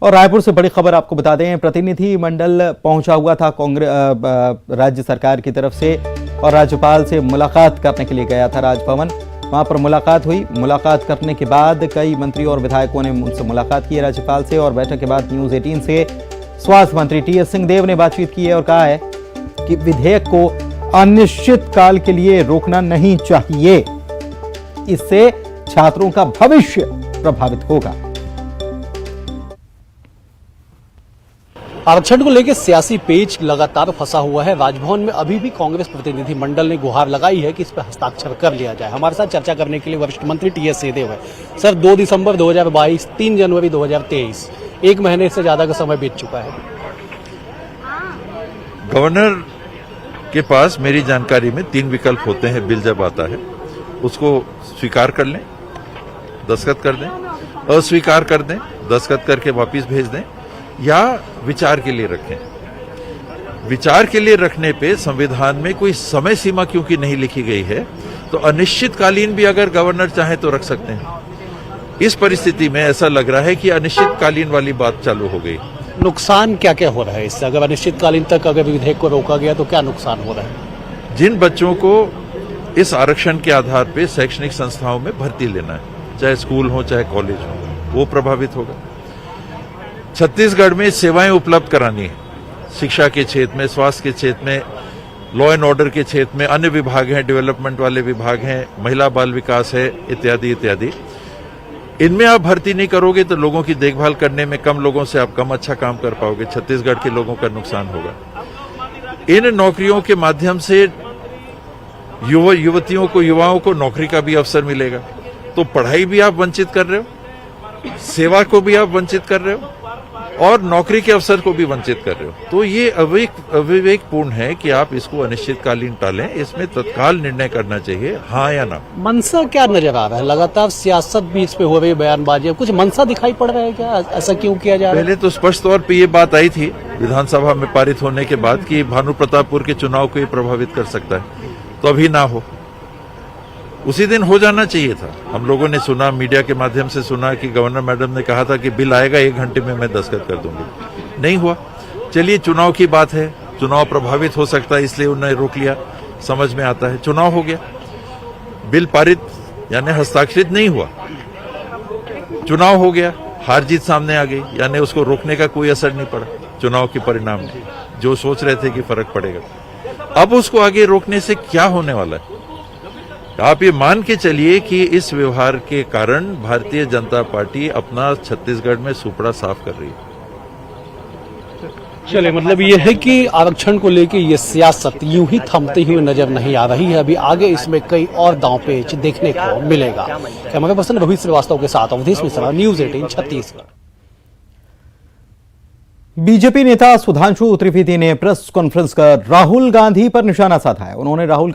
और रायपुर से बड़ी खबर आपको बता दें, प्रतिनिधि मंडल पहुंचा हुआ था कांग्रेस राज्य सरकार की तरफ से और राज्यपाल से मुलाकात करने के लिए गया था राजभवन। वहां पर मुलाकात हुई। मुलाकात करने के बाद कई मंत्री और विधायकों ने उनसे मुलाकात की राज्यपाल से और बैठक के बाद न्यूज 18 से स्वास्थ्य मंत्री टीएस सिंहदेव ने बातचीत की है और कहा है कि विधेयक को अनिश्चित काल के लिए रोकना नहीं चाहिए, इससे छात्रों का भविष्य प्रभावित होगा। आरक्षण को लेकर सियासी पेच लगातार फंसा हुआ है। राजभवन में अभी भी कांग्रेस प्रतिनिधि मंडल ने गुहार लगाई है कि इस पर हस्ताक्षर कर लिया जाए। हमारे साथ चर्चा करने के लिए वरिष्ठ मंत्री टीएस सिंहदेव है। सर, 2 दिसंबर 2022, 3 जनवरी 2023, 1 महीने से ज्यादा का समय बीत चुका है। गवर्नर के पास मेरी जानकारी में 3 विकल्प होते हैं। बिल जब आता है उसको स्वीकार कर लें, दस्तखत कर दें, अस्वीकार कर दें, दस्तखत करके वापस भेज दें, या विचार के लिए रखें। विचार के लिए रखने पे संविधान में कोई समय सीमा क्योंकि नहीं लिखी गई है, तो अनिश्चितकालीन भी अगर गवर्नर चाहे तो रख सकते हैं। इस परिस्थिति में ऐसा लग रहा है कि अनिश्चितकालीन वाली बात चालू हो गई। नुकसान क्या क्या हो रहा है इससे? अगर अनिश्चितकालीन तक अगर विधेयक को रोका गया तो क्या नुकसान हो रहा है? जिन बच्चों को इस आरक्षण के आधार पर शैक्षणिक संस्थाओं में भर्ती लेना है, चाहे स्कूल हो चाहे कॉलेज हो, वो प्रभावित होगा। छत्तीसगढ़ में सेवाएं उपलब्ध करानी है, शिक्षा के क्षेत्र में, स्वास्थ्य के क्षेत्र में, लॉ एंड ऑर्डर के क्षेत्र में, अन्य विभाग हैं, डेवलपमेंट वाले विभाग हैं, महिला बाल विकास है, इत्यादि इत्यादि। इनमें आप भर्ती नहीं करोगे तो लोगों की देखभाल करने में कम लोगों से आप कम अच्छा काम कर पाओगे। छत्तीसगढ़ के लोगों का नुकसान होगा। इन नौकरियों के माध्यम से युवतियों को, युवाओं को नौकरी का भी अवसर मिलेगा। तो पढ़ाई भी आप वंचित कर रहे हो, सेवा को भी आप वंचित कर रहे हो और नौकरी के अवसर को भी वंचित कर रहे हो। तो ये अविवेकपूर्ण है कि आप इसको अनिश्चितकालीन टालें। इसमें तत्काल निर्णय करना चाहिए, हाँ या ना। मनसा क्या नजर आ रहा है? लगातार सियासत भी इस पे हो रही है, बयानबाजी, कुछ मनसा दिखाई पड़ रहा है क्या? ऐसा क्यों किया जा रहा है? पहले तो स्पष्ट तौर पे ये बात आई थी विधानसभा में पारित होने के बाद कि भानु प्रतापपुर के चुनाव को ये प्रभावित कर सकता है, तो अभी ना हो। उसी दिन हो जाना चाहिए था। हम लोगों ने सुना, मीडिया के माध्यम से सुना कि गवर्नर मैडम ने कहा था कि बिल आएगा 1 घंटे में मैं दस्तखत कर दूंगी। नहीं हुआ। चलिए, चुनाव की बात है, चुनाव प्रभावित हो सकता है इसलिए उन्होंने रोक लिया, समझ में आता है। चुनाव हो गया, बिल पारित यानी हस्ताक्षरित नहीं हुआ, चुनाव हो गया, हार जीत सामने आ गई, यानी उसको रोकने का कोई असर नहीं पड़ा चुनाव के परिणाम में, जो सोच रहे थे कि फर्क पड़ेगा। अब उसको आगे रोकने से क्या होने वाला है? आप ये मान के चलिए कि इस व्यवहार के कारण भारतीय जनता पार्टी अपना छत्तीसगढ़ में सुपड़ा साफ कर रही है। चलिए, मतलब ये है कि आरक्षण को लेके ये सियासत यूं ही थमते हुए नजर नहीं आ रही है। अभी आगे इसमें कई और दांव पेच देखने को मिलेगा। कैमरा पर्सन रोहित श्रीवास्तव के साथ अवधेश मिश्रा, न्यूज 18 छत्तीसगढ़। बीजेपी नेता सुधांशु त्रिवेदी ने प्रेस कॉन्फ्रेंस कर राहुल गांधी पर निशाना साधा है। उन्होंने राहुल